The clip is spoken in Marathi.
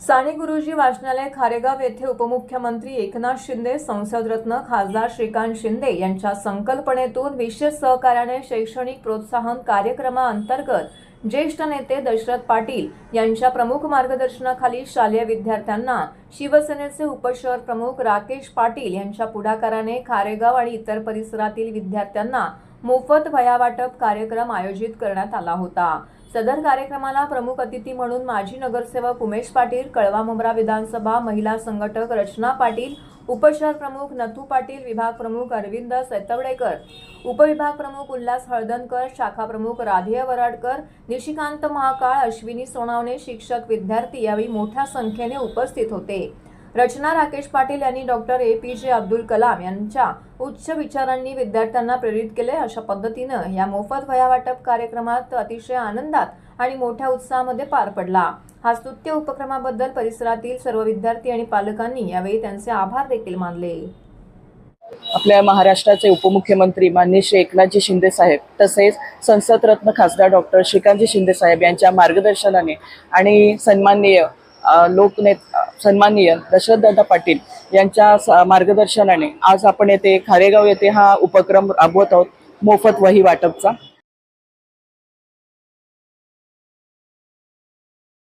साने गुरुजी वाचनालय खारेगाव येथे उपमुख्यमंत्री एकनाथ शिंदे, संसदरत्न खासदार श्रीकांत शिंदे यांच्या संकल्पनेतून विशेष सहकार्याने शैक्षणिक प्रोत्साहन कार्यक्रमाअंतर्गत ज्येष्ठ नेते दशरथ पाटील यांच्या प्रमुख मार्गदर्शनाखाली शालेय विद्यार्थ्यांना शिवसेनेचे उपशहर प्रमुख राकेश पाटील यांच्या पुढाकाराने खारेगाव आणि इतर परिसरातील विद्यार्थ्यांना मोफत वह्या वाटप कार्यक्रम आयोजित करण्यात आला होता। सदर कार्यक्रमाला प्रमुख अतिथी म्हणून माजी नगरसेवक उमेश पाटील, कळवा-मुंब्रा विधानसभा महिला संघटक रचना पाटील, उपशहर प्रमुख नथू पाटील, विभाग प्रमुख अरविंद सैतवडेकर, उपविभाग प्रमुख उल्हास हळदणकर, शाखा प्रमुख राधेय वराडकर, निशिकांत महाकाळ, अश्विनी सोनावणे, शिक्षक, विद्यार्थी यावेळी मोठ्या संख्येने उपस्थित होते। रचना राकेश पाटील यांनी डॉक्टर APJ अब्दुल कलाम यांच्या उच्च विचारांनी विद्यार्थ्यांना प्रेरित केले। अशा पद्धतीनं या मोफत वह्या वाटप कार्यक्रमात अतिशय आनंदात आणि मोठ्या उत्साहामध्ये पार पडला। हा स्तुत्य उपक्रमाबद्दल परिसरातील सर्व विद्यार्थी आणि पालकांनी यावेळी त्यांचे आभार देखील मानले। आपल्या महाराष्ट्राचे उपमुख्यमंत्री माननीय श्री एकनाथजी शिंदे साहेब तसेच संसदरत्न खासदार डॉक्टर श्रीकांतजी शिंदे साहेब यांच्या मार्गदर्शनाने आणि सन्माननीय दशरथदादा पाटील यांच्या मार्गदर्शनाने आज आपण येथे खारेगाव येथे हा उपक्रम राबवत आहोत मोफत वही वाटपचा।